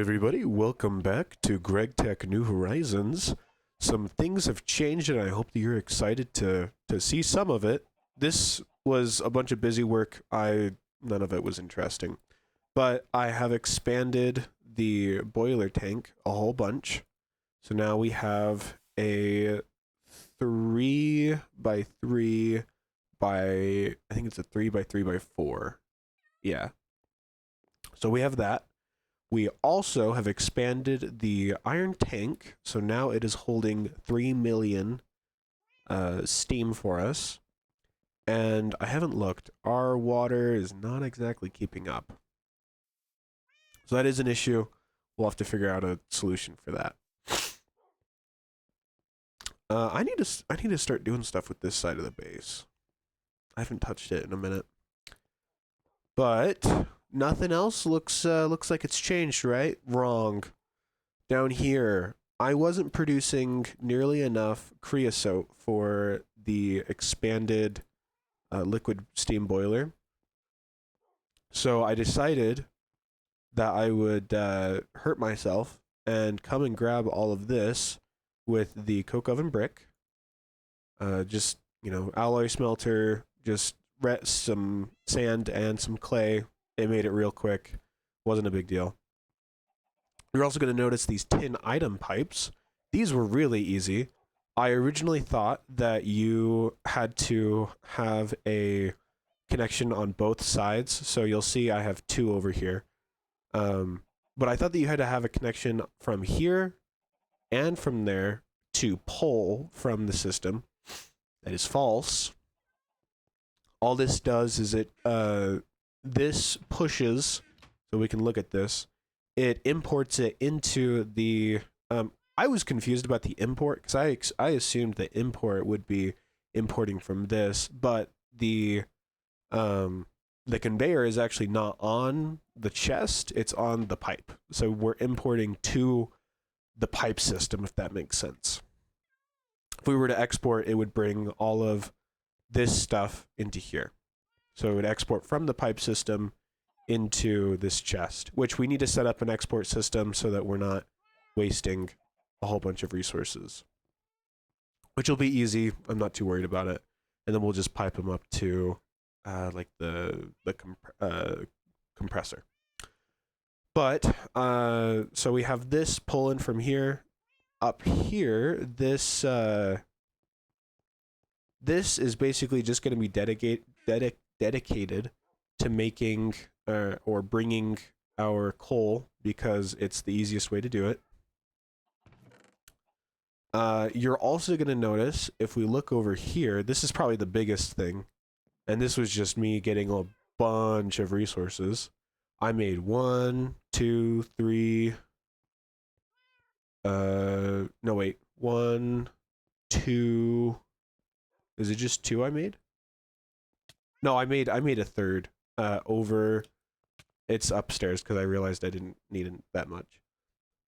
everybody, welcome back to GregTech New Horizons. Some things have changed and I hope that you're excited to see some of it. This was a bunch of busy work. None of it was interesting. But I have expanded the boiler tank a whole bunch. So now we have a 3 by 3 by, I think it's a 3 by 3 by 4. Yeah. So we have that. We also have expanded the iron tank, so now it is holding 3 million steam for us. And I haven't looked. Our water is not exactly keeping up. So that is an issue. We'll have to figure out a solution for that. I need to start doing stuff with this side of the base. I haven't touched it in a minute. But nothing else looks like it's changed, right? Wrong. Down here, I wasn't producing nearly enough creosote for the expanded liquid steam boiler. So I decided that I would hurt myself and come and grab all of this with the coke oven brick. Just, alloy smelter, just some sand and some clay. It made it real quick. Wasn't a big deal. You're also going to notice these tin item pipes. These were really easy. I originally thought that you had to have a connection on both sides. So you'll see I have two over here. But I thought that you had to have a connection from here and from there to pull from the system. That is false. All this does is this pushes, so we can look at this. It imports it into the. I was confused about the import because I assumed the import would be importing from this, but the conveyor is actually not on the chest; it's on the pipe. So we're importing to the pipe system, if that makes sense. If we were to export, it would bring all of this stuff into here. So it would export from the pipe system into this chest, which we need to set up an export system so that we're not wasting a whole bunch of resources, which will be easy. I'm not too worried about it. And then we'll just pipe them up to like the compressor. But so we have this pull in from here. Up here, this is basically just going to be dedicated to making or bringing our coal because it's the easiest way to do it. You're also going to notice if we look over here, this is probably the biggest thing, and this was just me getting a bunch of resources. I made 1, 2, 3. No wait, 1, 2. Is it just 2 I made? No, I made a third over. It's upstairs because I realized I didn't need it that much.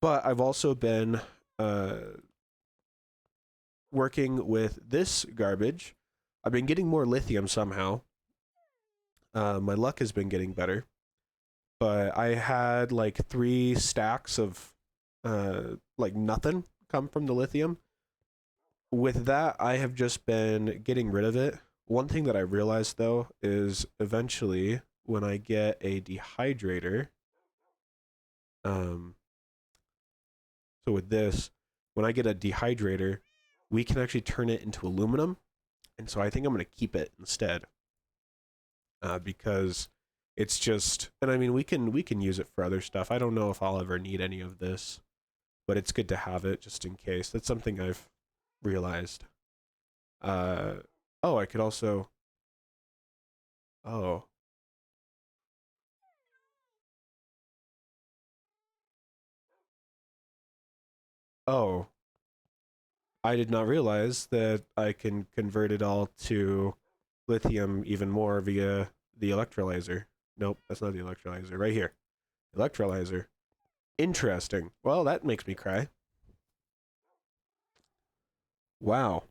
But I've also been working with this garbage. I've been getting more lithium somehow. My luck has been getting better. But I had like 3 stacks of like nothing come from the lithium. With that, I have just been getting rid of it. One thing that I realized, though, is eventually when I get a dehydrator, so with this, when I get a dehydrator, we can actually turn it into aluminum. And so I think I'm going to keep it instead because it's just, and I mean, we can use it for other stuff. I don't know if I'll ever need any of this, but it's good to have it just in case. That's something I've realized. Oh, I could also. Oh. Oh. I did not realize that I can convert it all to lithium even more via the electrolyzer. Nope, that's not the electrolyzer. Right here. Electrolyzer. Interesting. Well, that makes me cry. Wow.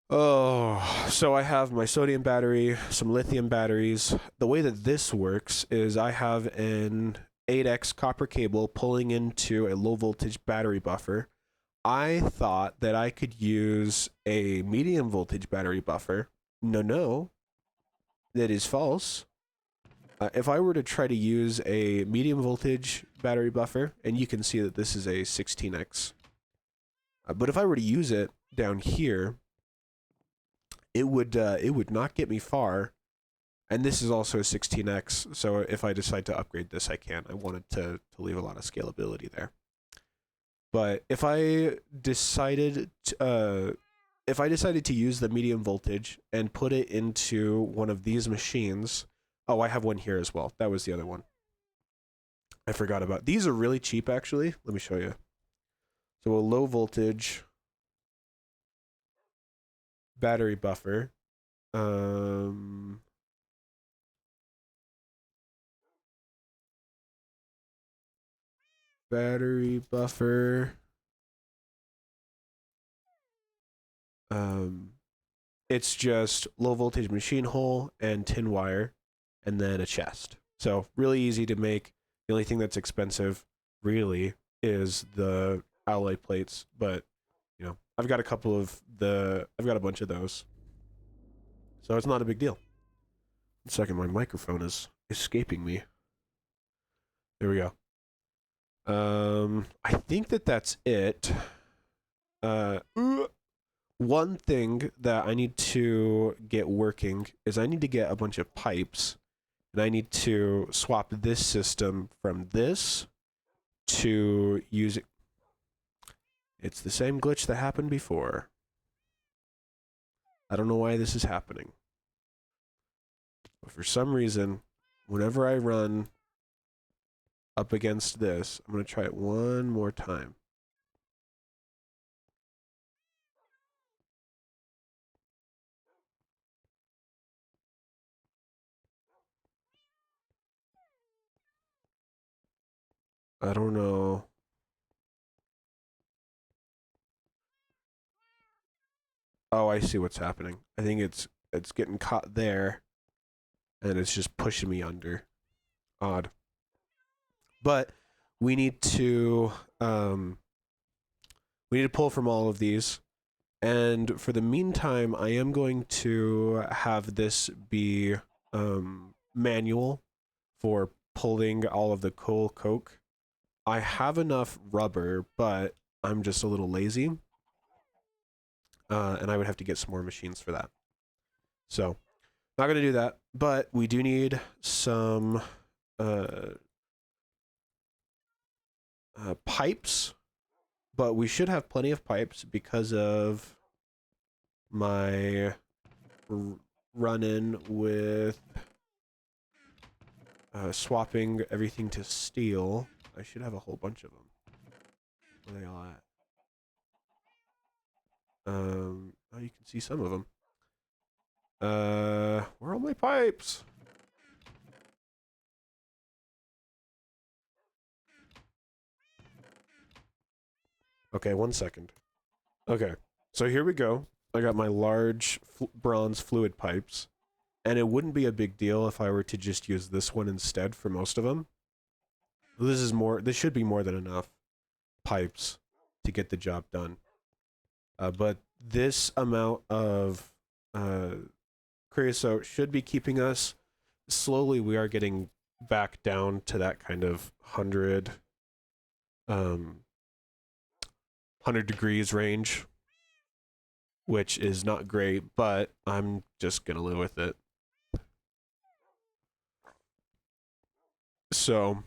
Oh, so I have my sodium battery, some lithium batteries. The way that this works is I have an 8x copper cable pulling into a low voltage battery buffer. I thought that I could use a medium voltage battery buffer. No, no, that is false. If I were to try to use a medium voltage battery buffer, and you can see that this is a 16x, but if I were to use it down here, it would not get me far. And this is also a 16x, so if I decide to upgrade this, I can. I wanted to leave a lot of scalability there. But if I decided to use the medium voltage and put it into one of these machines, oh, I have one here as well. That was the other one. I forgot about. These are really cheap, actually. Let me show you. So a low voltage battery buffer. Battery buffer. It's just low voltage machine hole and tin wire, and then a chest. So really easy to make. The only thing that's expensive, really, is the alloy plates. But I've got I've got a bunch of those, so it's not a big deal. 1 second, my microphone is escaping me. There we go. I think that's it. Uh, One thing that I need to get working is I need to get a bunch of pipes, and I need to swap this system from this to use it. It's the same glitch that happened before. I don't know why this is happening. But for some reason, whenever I run up against this, I'm going to try it one more time. I don't know. Oh, I see what's happening. I think it's getting caught there, and it's just pushing me under. Odd. But we need to um, we need to pull from all of these. And for the meantime, I am going to have this be manual for pulling all of the coal coke. I have enough rubber, but I'm just a little lazy. And I would have to get some more machines for that. So, not going to do that. But we do need some pipes. But we should have plenty of pipes because of my run-in with swapping everything to steel. I should have a whole bunch of them. Where are they all at? Oh, you can see some of them. Where are all my pipes? Okay, 1 second. Okay, so here we go. I got my large bronze fluid pipes, and it wouldn't be a big deal if I were to just use this one instead for most of them. This should be more than enough pipes to get the job done. But this amount of creosote should be keeping us. Slowly, we are getting back down to that kind of 100 degrees range, which is not great, but I'm just gonna live with it. So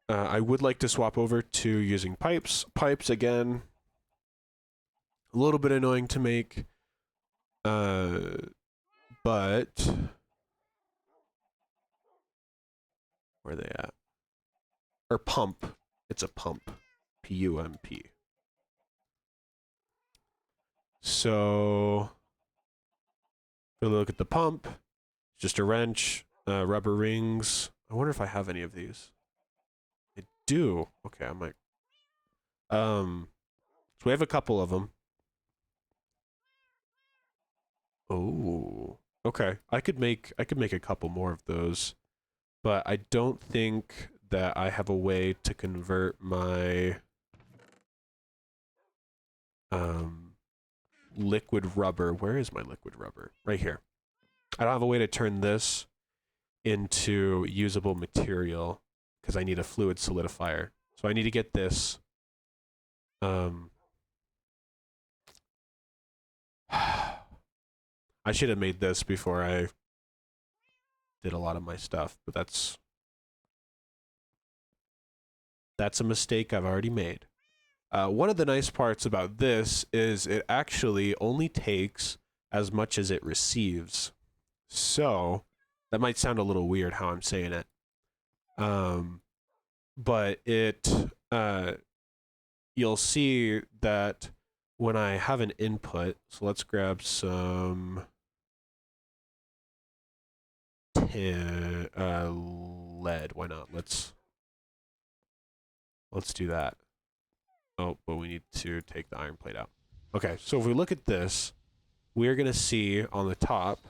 I would like to swap over to using pipes. Pipes, again, a little bit annoying to make, but where are they at? Or pump. It's a pump. P-U-M-P. So, if we look at the pump, just a wrench, rubber rings. I wonder if I have any of these. I do. Okay, I might. So we have a couple of them. Oh, okay. I could make a couple more of those, but I don't think that I have a way to convert my um liquid rubber. Where is my liquid rubber? Right here. I don't have a way to turn this into usable material because I need a fluid solidifier. So I need to get this. Um, I should have made this before I did a lot of my stuff, but that's a mistake I've already made. One of the nice parts about this is it actually only takes as much as it receives. So that might sound a little weird how I'm saying it. Um, but you'll see that when I have an input, so let's grab some lead. Why not? Let's do that. Oh, but we need to take the iron plate out. Okay, so if we look at this, we're going to see on the top,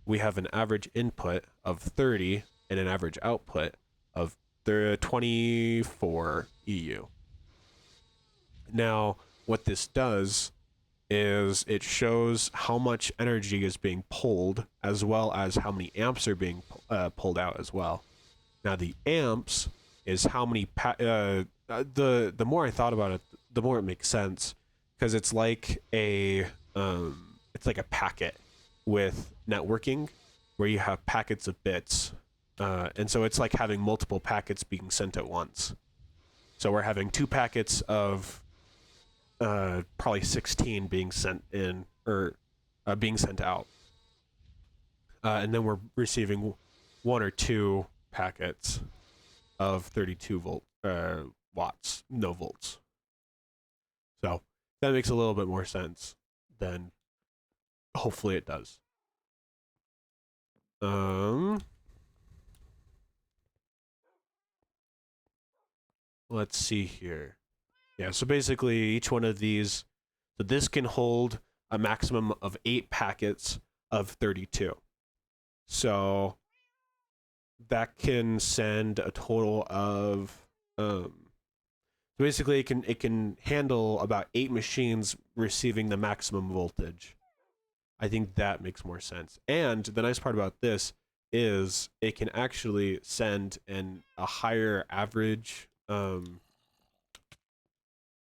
we have an average input of 30 and an average output of 24 EU. Now, what this does is it shows how much energy is being pulled as well as how many amps are being pulled out as well. Now, the amps is how many the more I thought about it, the more it makes sense because it's like a packet with networking where you have packets of bits, and so it's like having multiple packets being sent at once. So we're having two packets of probably 16 being sent in or being sent out, and then we're receiving one or two packets of 32 volt watts, no volts. So that makes a little bit more sense than hopefully it does. Let's see here. Yeah, so basically each one of these, so this can hold a maximum of 8 packets of 32. So that can send a total of basically it can handle about 8 machines receiving the maximum voltage. I think that makes more sense. And the nice part about this is it can actually send a higher average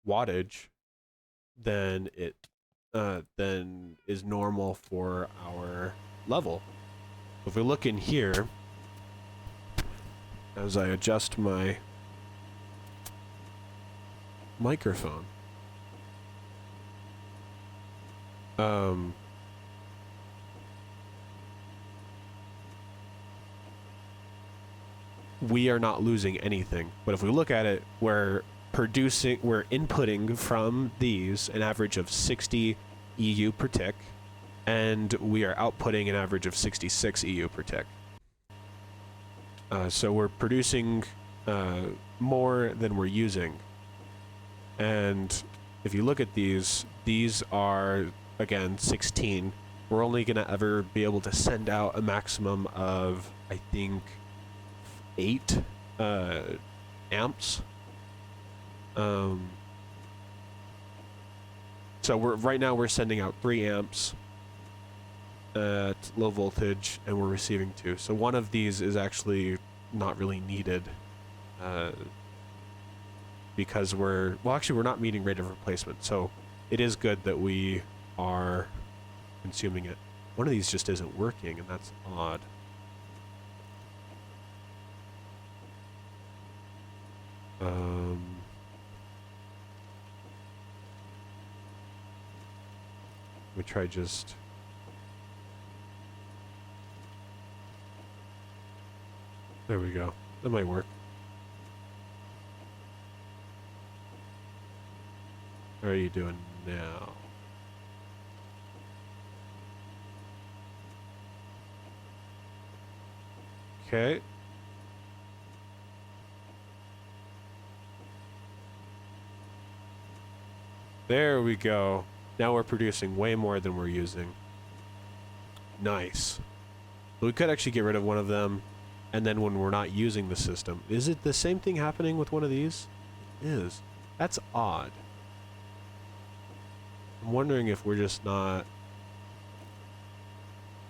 wattage than is normal for our level. If we look in here, as I adjust my microphone, we are not losing anything. But if we look at it, we're inputting from these an average of 60 EU per tick, and we are outputting an average of 66 EU per tick. So we're producing more than we're using. And if you look at these are, again, 16. We're only going to ever be able to send out a maximum of, I think, 8 amps. So right now we're sending out 3 amps at low voltage, and we're receiving 2. So one of these is actually not really needed, because we're not meeting rate of replacement. So it is good that we are consuming it. One of these just isn't working, and that's odd. Let me try just... There we go. That might work. How are you doing now? Okay. There we go. Now we're producing way more than we're using. Nice. We could actually get rid of one of them, and then when we're not using the system. Is it the same thing happening with one of these? It is. That's odd. I'm wondering if we're just not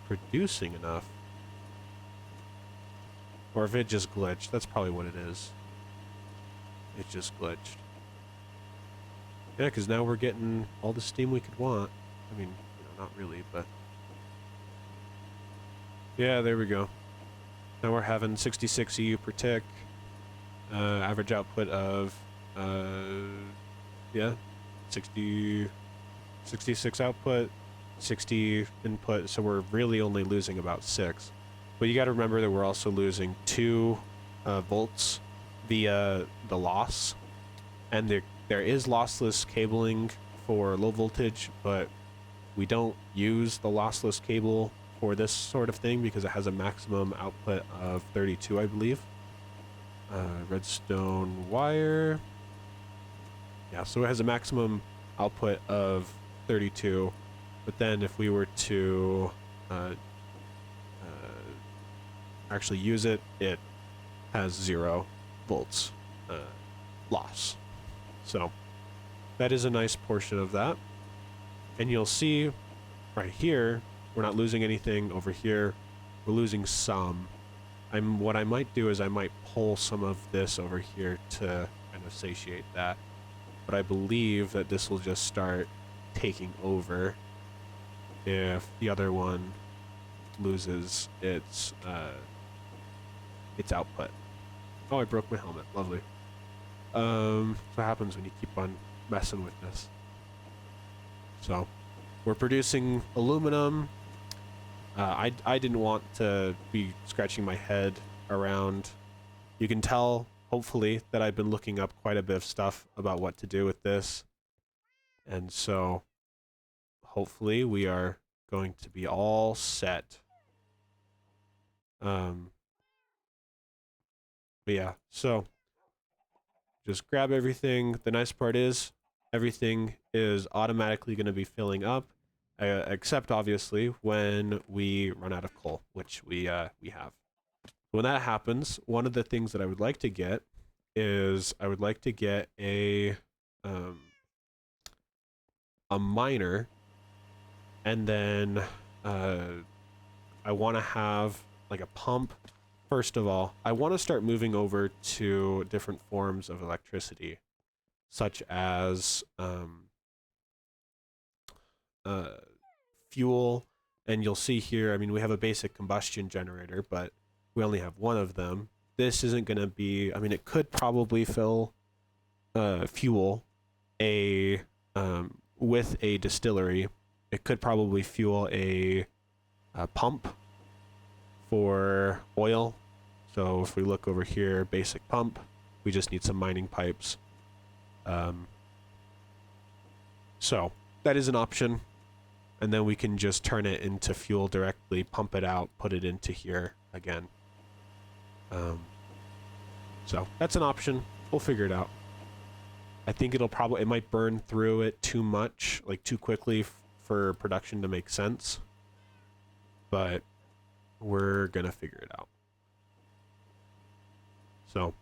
producing enough. Or if it just glitched. That's probably what it is. It just glitched. Yeah, because now we're getting all the steam we could want. I mean, not really, but... yeah, there we go. Now we're having 66 EU per tick. Average output of... yeah, 66 output, 60 input, so we're really only losing about 6. But you got to remember that we're also losing 2 volts via the loss, and there is lossless cabling for low voltage, but we don't use the lossless cable for this sort of thing because it has a maximum output of 32, I believe. Redstone wire. Yeah, so it has a maximum output of 32, but then if we were to actually use it, it has 0 volts loss. So that is a nice portion of that. And you'll see right here, we're not losing anything. Over here, we're losing some. What I might do is I might pull some of this over here to kind of satiate that. But I believe that this will just start taking over if the other one loses its output. Oh, I broke my helmet. Lovely. That's what happens when you keep on messing with this. So, we're producing aluminum. I didn't want to be scratching my head around. You can tell, hopefully, that I've been looking up quite a bit of stuff about what to do with this. And so, hopefully, we are going to be all set. But yeah, so just grab everything. The nice part is everything is automatically going to be filling up, except obviously when we run out of coal, which we have. When that happens, one of the things that I would like to get is I would like to get a miner, and then I want to have like a pump. First of all, I want to start moving over to different forms of electricity, such as fuel. And you'll see here, I mean, we have a basic combustion generator, but we only have one of them. This isn't going to be, I mean, it could probably fill fuel with a distillery. It could probably fuel a pump for oil. So if we look over here, basic pump, we just need some mining pipes. So that is an option. And then we can just turn it into fuel directly, pump it out, put it into here again. So that's an option. We'll figure it out. I think it might burn through it too much, like too quickly for production to make sense. But we're gonna figure it out. So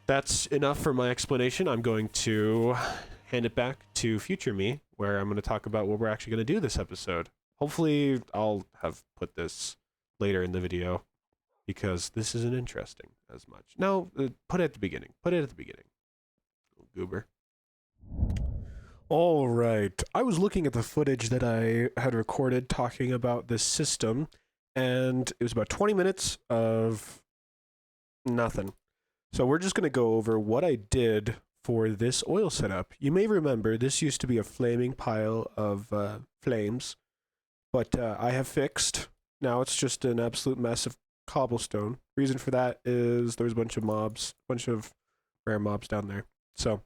that's enough for my explanation. I'm going to hand it back to future me, where I'm going to talk about what we're actually going to do this episode. Hopefully I'll have put this later in the video, because this isn't interesting as much. No, put it at the beginning. Put it at the beginning. Little goober. All right. I was looking at the footage that I had recorded talking about this system, and it was about 20 minutes of nothing. So we're just going to go over what I did for this oil setup. You may remember this used to be a flaming pile of flames, but I have fixed. Now it's just an absolute mess of cobblestone. Reason for that is there was a bunch of rare mobs down there. So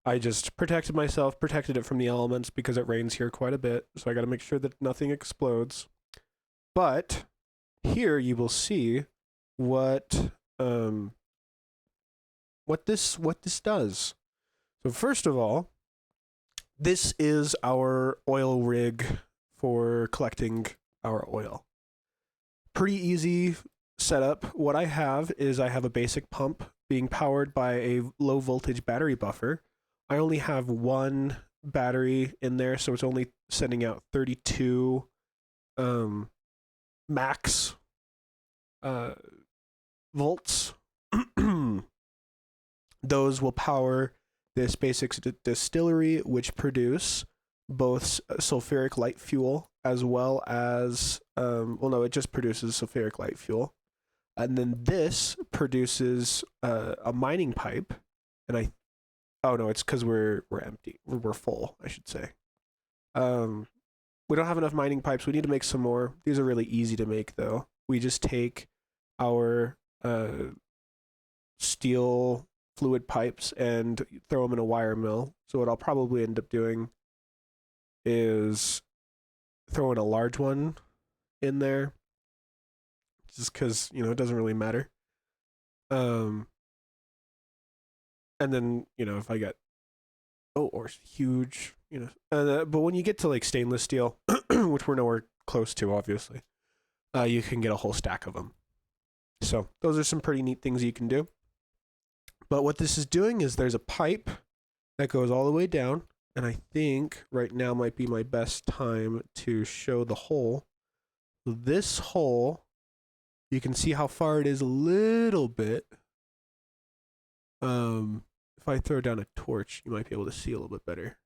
I just protected myself, protected it from the elements because it rains here quite a bit. So I got to make sure that nothing explodes. But here you will see what this does. So first of all, this is our oil rig for collecting our oil. Pretty easy setup. What I have is I have a basic pump being powered by a low voltage battery buffer. I only have one battery in there, so it's only sending out 32 max volts. Those will power this basic distillery, which produce both sulfuric light fuel as well as well, no, it just produces sulfuric light fuel, and then this produces a mining pipe. And oh no, it's because we're empty, we're full, I should say. We don't have enough mining pipes. We need to make some more. These are really easy to make, though. We just take our steel fluid pipes and throw them in a wire mill. So what I'll probably end up doing is throwing a large one in there, just because, you know, it doesn't really matter. And then, you know, if I get or huge, you know, but when you get to like stainless steel, which we're nowhere close to, obviously, you can get a whole stack of them. So those are some pretty neat things you can do. But what this is doing is there's a pipe that goes all the way down, and I think right now might be my best time to show the hole. This hole, you can see how far it is a little bit. If I throw down a torch, you might be able to see a little bit better.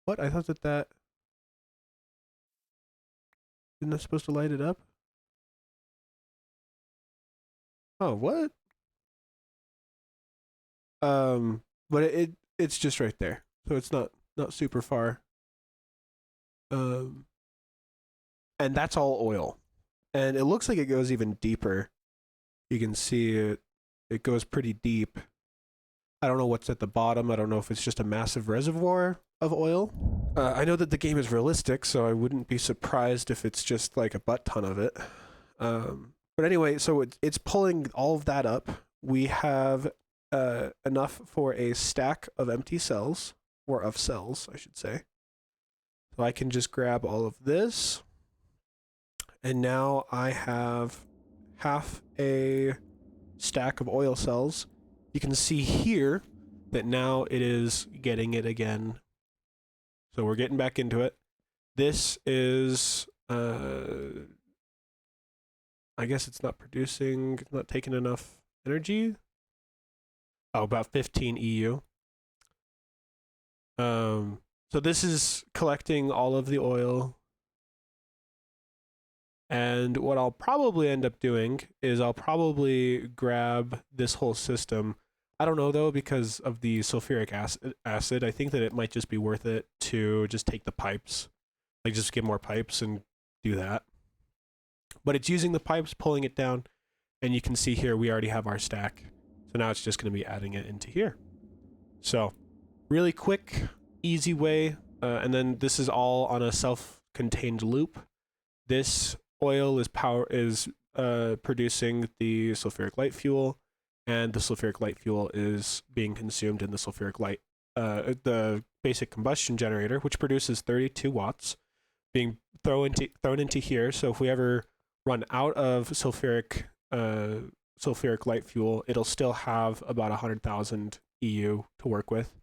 What? I thought that isn't that supposed to light it up? Oh, what? But it's just right there, so it's not super far. And that's all oil, and it looks like it goes even deeper. You can see it goes pretty deep. I don't know what's at the bottom. I don't know if it's just a massive reservoir of oil. I know that the game is realistic, so I wouldn't be surprised if it's just like a butt ton of it. But anyway, so it's pulling all of that up. We have enough for a stack of empty cells, or of cells, I should say. So I can just grab all of this, and now I have half a stack of oil cells. You can see here that now it is getting it again. So we're getting back into it. This is, I guess it's not producing, not taking enough energy. Oh, about 15 EU. So this is collecting all of the oil. And what I'll probably end up doing is I'll probably grab this whole system. I don't know, though, because of the sulfuric acid. I think that it might just be worth it to just take the pipes, like just get more pipes and do that. But it's using the pipes, pulling it down, and you can see here we already have our stack. So now it's just going to be adding it into here. So really quick, easy way. And then this is all on a self-contained loop. This oil is producing the sulfuric light fuel, and the sulfuric light fuel is being consumed in the sulfuric light, the basic combustion generator, which produces 32 watts, being thrown into here. So if we ever run out of sulfuric light fuel, it'll still have about 100,000 EU to work with.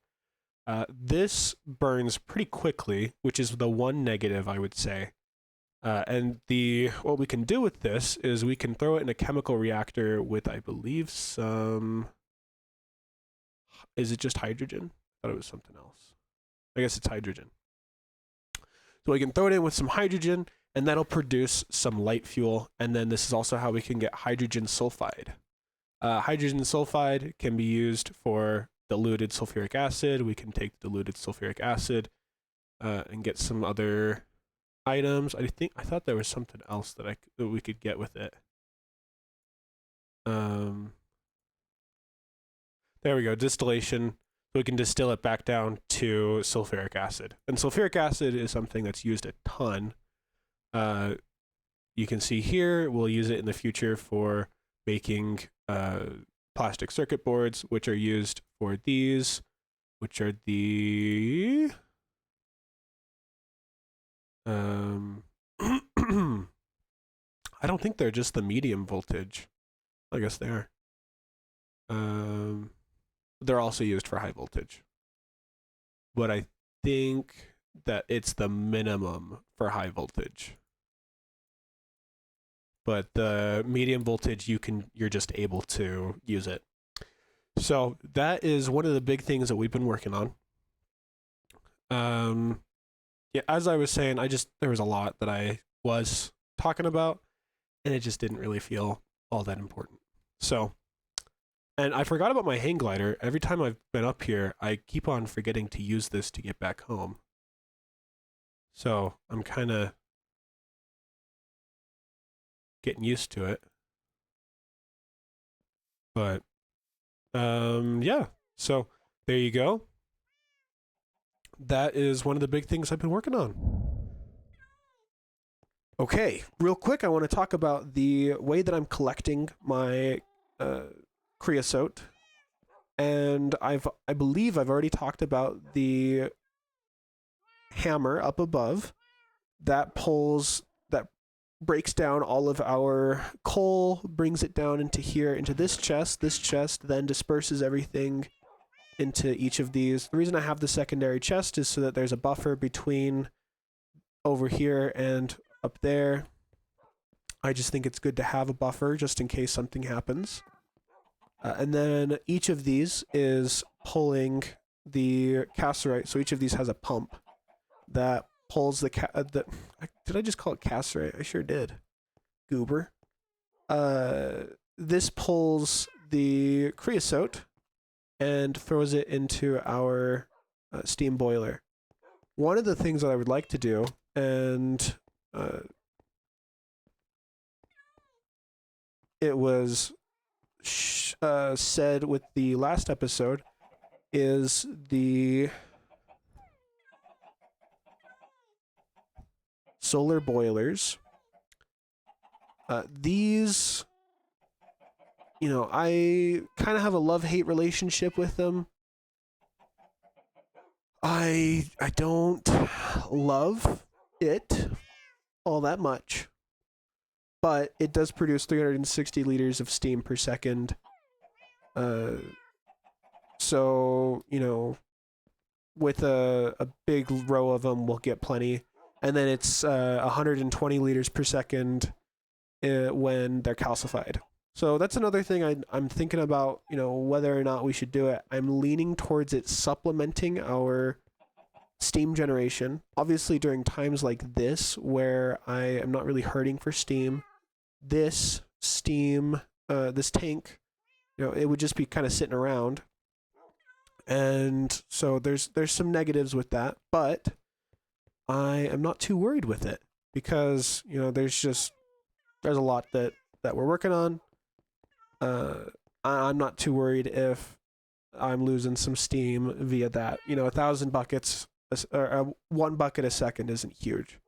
This burns pretty quickly, which is the one negative, I would say. And what we can do with this is we can throw it in a chemical reactor with, I believe, is it just hydrogen? I thought it was something else. I guess it's hydrogen. So we can throw it in with some hydrogen, and that'll produce some light fuel. And then this is also how we can get hydrogen sulfide. Hydrogen sulfide can be used for diluted sulfuric acid. We can take diluted sulfuric acid and get some other items. I thought there was something else that we could get with it. There we go, distillation. So we can distill it back down to sulfuric acid. And sulfuric acid is something that's used a ton. You can see here, we'll use it in the future for making plastic circuit boards, which are used for these, which are the Um, I don't think they're just the medium voltage. I guess they are. Um, they're also used for high voltage. But I think that it's the minimum for high voltage. But the medium voltage, you're just able to use it. So that is one of the big things that we've been working on. Yeah, as I was saying, there was a lot that I was talking about, and it just didn't really feel all that important. So, and I forgot about my hang glider. Every time I've been up here, I keep on forgetting to use this to get back home. So I'm kind of getting used to it. But yeah. So there you go. That is one of the big things I've been working on. Okay, real quick, I want to talk about the way that I'm collecting my creosote, and I believe I've already talked about the hammer up above that breaks down all of our coal, brings it down into here, into this chest. This chest then disperses everything into each of these. The reason I have the secondary chest is so that there's a buffer between over here and up there. I just think it's good to have a buffer just in case something happens. And then each of these is pulling the cassiterite. So each of these has a pump that pulls the did I just call it cassiterite? I sure did. Goober. This pulls the creosote and throws it into our steam boiler. One of the things that I would like to do, and it was said with the last episode, is the solar boilers. These, I kind of have a love-hate relationship with them. I don't love it all that much, but it does produce 360 liters of steam per second. So, with a big row of them, we'll get plenty. And then it's 120 liters per second when they're calcified. So that's another thing I'm thinking about, whether or not we should do it. I'm leaning towards it supplementing our steam generation. Obviously, during times like this, where I am not really hurting for steam, this tank, it would just be kind of sitting around. And so there's some negatives with that, but I am not too worried with it because, there's a lot that we're working on. I'm not too worried if I'm losing some steam via that. 1,000 buckets or 1 bucket a second isn't huge.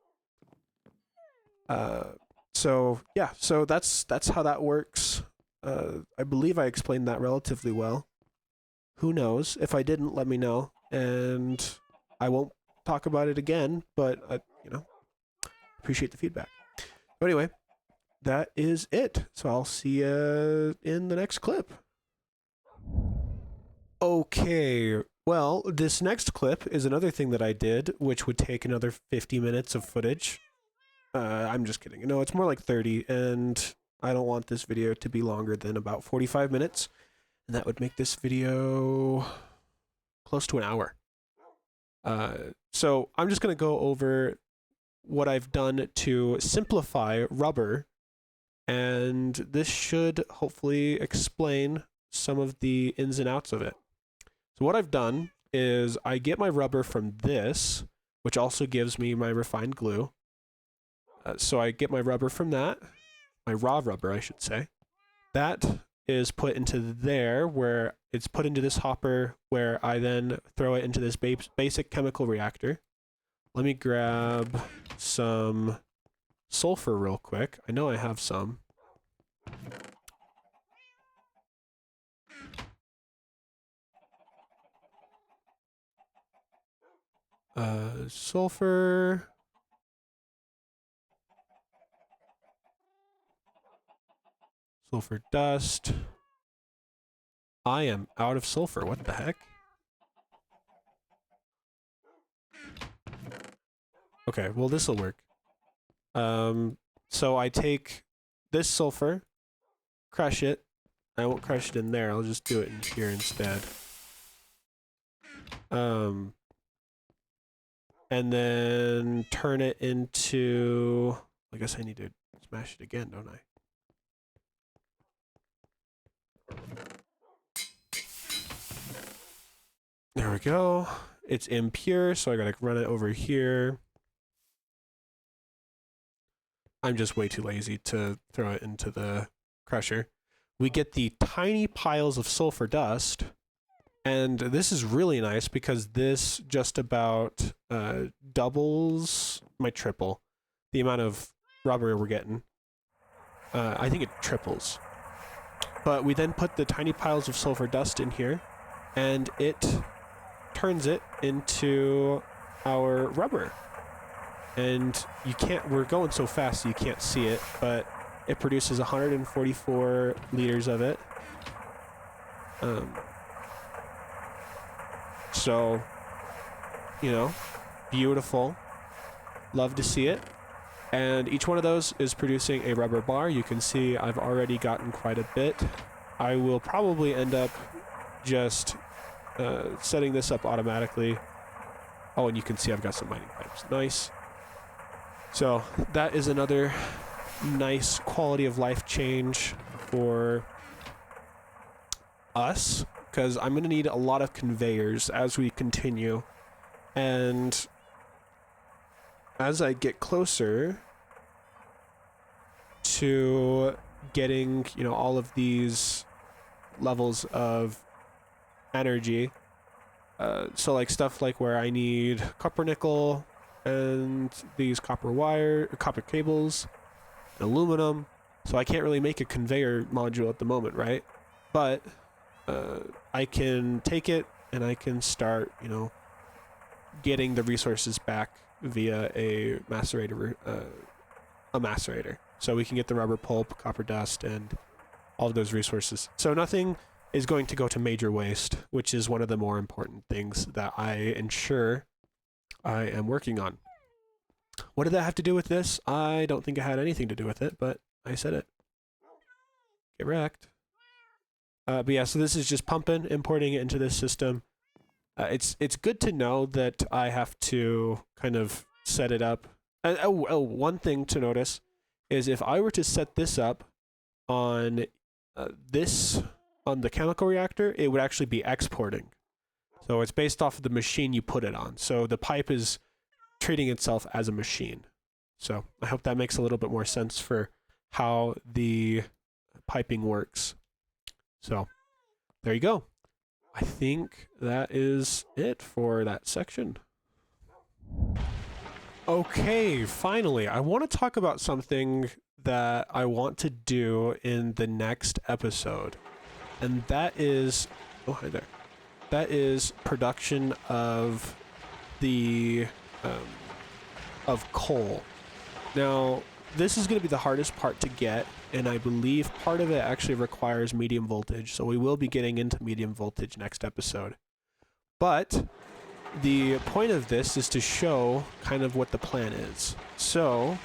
So yeah, so that's how that works. I believe I explained that relatively well. Who knows? If I didn't, let me know, and I won't talk about it again. But appreciate the feedback. But anyway, that is it. So I'll see you in the next clip. Okay, well, this next clip is another thing that I did, which would take another 50 minutes of footage. I'm just kidding. No, it's more like 30, and I don't want this video to be longer than about 45 minutes, and that would make this video close to an hour. So I'm just going to go over what I've done to simplify rubber, and this should hopefully explain some of the ins and outs of it. So what I've done is I get my rubber from this, which also gives me my refined glue. So I get my rubber from that, my raw rubber, I should say. That is put into there, where it's put into this hopper, where I then throw it into this basic chemical reactor. Let me grab some sulfur real quick. I know I have some. Sulfur. Sulfur dust. I am out of sulfur. What the heck? Okay, well, this'll work. So I take this sulfur, crush it. I won't crush it in there. I'll just do it in here instead. And then turn it into... I guess I need to smash it again, don't I? There we go. It's impure, so I gotta run it over here. I'm just way too lazy to throw it into the crusher. We get the tiny piles of sulfur dust, and this is really nice because this just about doubles my triple the amount of rubber we're getting. I think it triples. But we then put the tiny piles of sulfur dust in here, and it turns it into our rubber. And you can't, we're going so fast you can't see it, but it produces 144 liters of it. So, you know, beautiful. Love to see it. And each one of those is producing a rubber bar. You can see I've already gotten quite a bit. I will probably end up just setting this up automatically. Oh, and you can see I've got some mining pipes. Nice. So that is another nice quality of life change for us, because I'm going to need a lot of conveyors as we continue. And as I get closer to getting, you know, all of these levels of energy, so like stuff like where I need copper nickel and these copper cables, aluminum, so I can't really make a conveyor module at the moment, right? But I can take it and I can start, you know, getting the resources back via a macerator, so we can get the rubber pulp, copper dust, and all of those resources. So nothing is going to go to major waste, which is one of the more important things that I ensure I am working on. What did that have to do with this? I don't think it had anything to do with it, but I said it. Get wrecked. But yeah, so this is just pumping, importing it into this system. It's good to know that I have to kind of set it up. One thing to notice is if I were to set this up on on the chemical reactor, it would actually be exporting. So it's based off of the machine you put it on. So the pipe is treating itself as a machine. So I hope that makes a little bit more sense for how the piping works. So there you go. I think that is it for that section. Okay, finally, I want to talk about something that I want to do in the next episode. And that is, oh, hi there. That is production of the, of coal. Now, this is going to be the hardest part to get, and I believe part of it actually requires medium voltage, so we will be getting into medium voltage next episode. But the point of this is to show kind of what the plan is. So,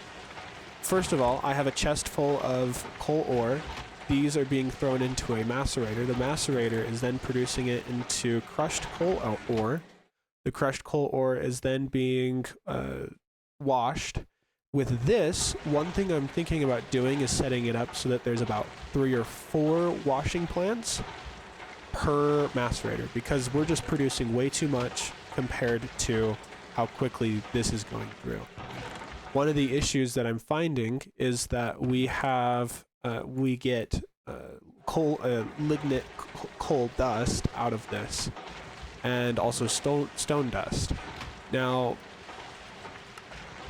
first of all, I have a chest full of coal ore. These are being thrown into a macerator. The macerator is then producing it into crushed coal ore. The crushed coal ore is then being washed. With this, one thing I'm thinking about doing is setting it up so that there's about 3 or 4 washing plants per macerator, because we're just producing way too much compared to how quickly this is going through. One of the issues that I'm finding is that we get lignite coal dust out of this, and also stone dust. Now,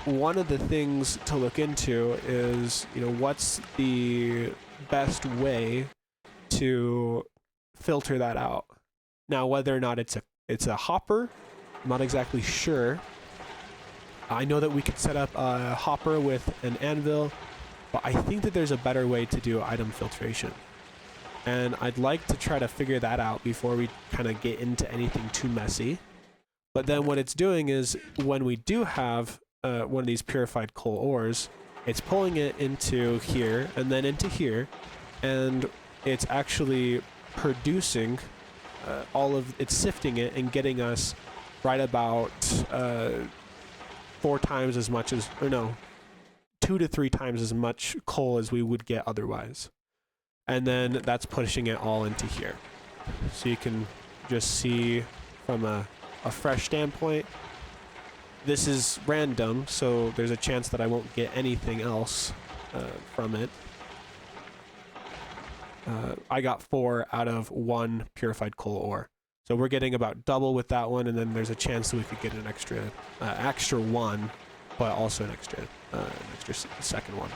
one of the things to look into is, you know, what's the best way to filter that out. Now, whether or not it's a hopper, I'm not exactly sure. I know that we could set up a hopper with an anvil but I think that there's a better way to do item filtration. And I'd like to try to figure that out before we kind of get into anything too messy. But then what it's doing is when we do have one of these purified coal ores, it's pulling it into here and then into here, and it's actually producing it's sifting it and getting us right about 4 times as much as, or no, 2 to 3 times as much coal as we would get otherwise. And then that's pushing it all into here. So you can just see from a fresh standpoint, this is random, so there's a chance that I won't get anything else from it. I got 4 out of 1 purified coal ore. So we're getting about double with that one, and then there's a chance that we could get an extra 1, but also an extra second one.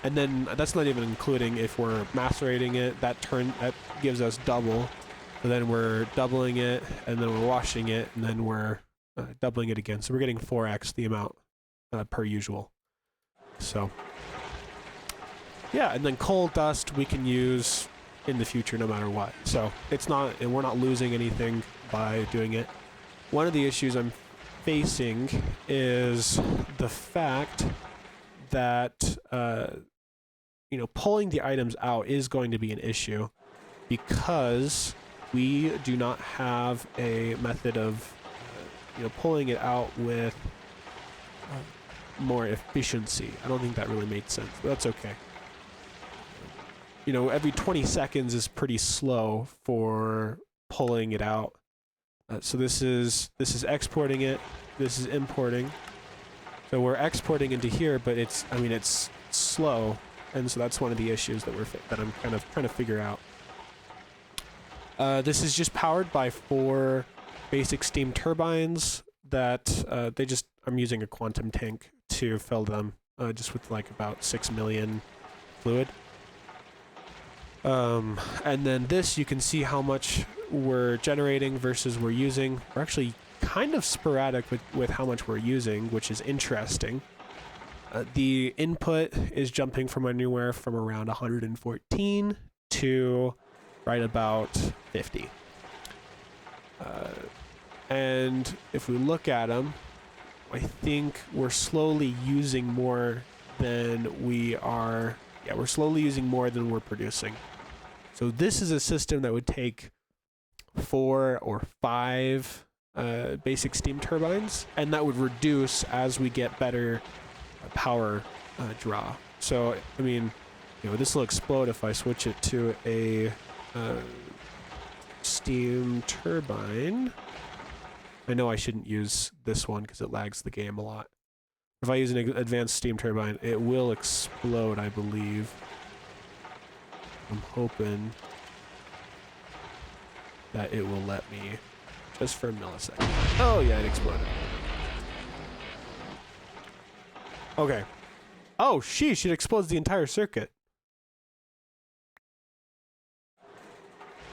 And then that's not even including if we're macerating it, that gives us double. So then we're doubling it, and then we're washing it, and then we're doubling it again. So we're getting 4x the amount per usual. So yeah, and then coal dust we can use in the future no matter what. So it's not, and we're not losing anything by doing it. One of the issues I'm facing is the fact that pulling the items out is going to be an issue because we do not have a method of pulling it out with more efficiency. I don't think that really made sense, but that's okay. Every 20 seconds is pretty slow for pulling it out. So this is exporting it. This is importing. So we're exporting into here, but it's slow, and so that's one of the issues that I'm kind of trying to figure out. This is just powered by 4 basic steam turbines that I'm using a quantum tank to fill them, just with like about 6 million fluid. And then this, you can see how much we're generating versus we're using. We're actually kind of sporadic with how much we're using, which is interesting. The input is jumping from anywhere from around 114 to right about 50. And if we look at them, I think we're slowly using more than we are. Yeah, we're slowly using more than we're producing. So this is a system that would take 4 or 5 basic steam turbines, and that would reduce as we get better power draw. So, this will explode if I switch it to a steam turbine. I know I shouldn't use this one because it lags the game a lot. If I use an advanced steam turbine, it will explode, I believe. I'm hoping that it will let me just for a millisecond. Oh yeah, it exploded. Okay. Oh, sheesh, it explodes the entire circuit.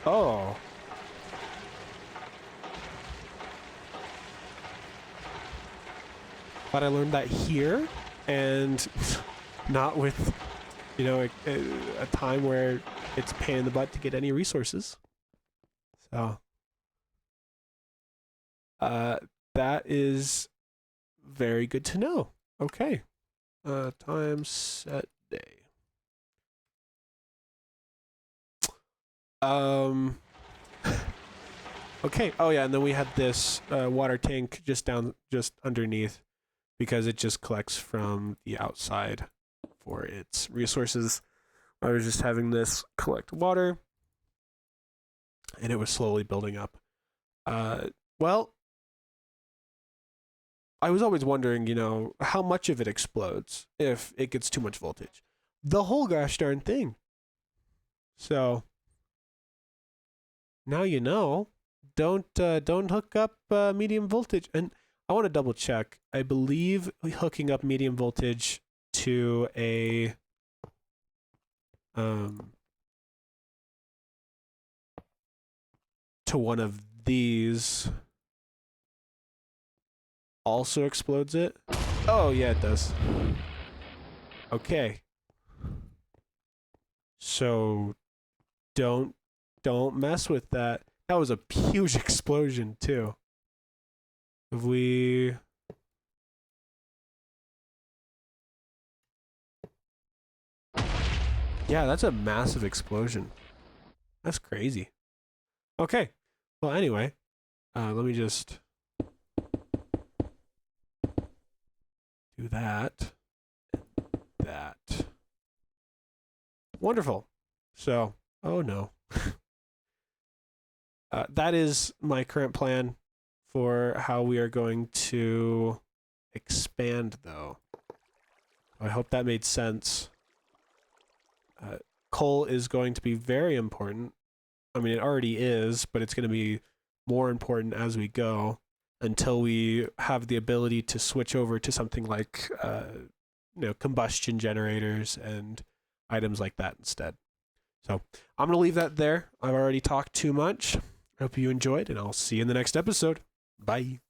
Oh. But I learned that here, and not with, a time where it's a pain in the butt to get any resources. So, that is very good to know. Okay. Time, set, day. Okay. Oh yeah, and then we had this water tank just underneath, because it just collects from the outside for its resources. I was just having this collect water, and it was slowly building up. Well, I was always wondering, how much of it explodes if it gets too much voltage. The whole gosh darn thing. So now you know. Don't hook up medium voltage. And I want to double check. I believe hooking up medium voltage to a to one of these also explodes it. Oh yeah, it does. Okay. So don't mess with that. That was a huge explosion too. If we Yeah, that's a massive explosion. That's crazy. Okay. Well, anyway, let me just do that. That. Wonderful. So, oh no. That is my current plan for how we are going to expand, though. I hope that made sense. Coal is going to be very important. I mean, it already is, but it's going to be more important as we go until we have the ability to switch over to something like, combustion generators and items like that instead. So I'm going to leave that there. I've already talked too much. I hope you enjoyed, and I'll see you in the next episode. Bye.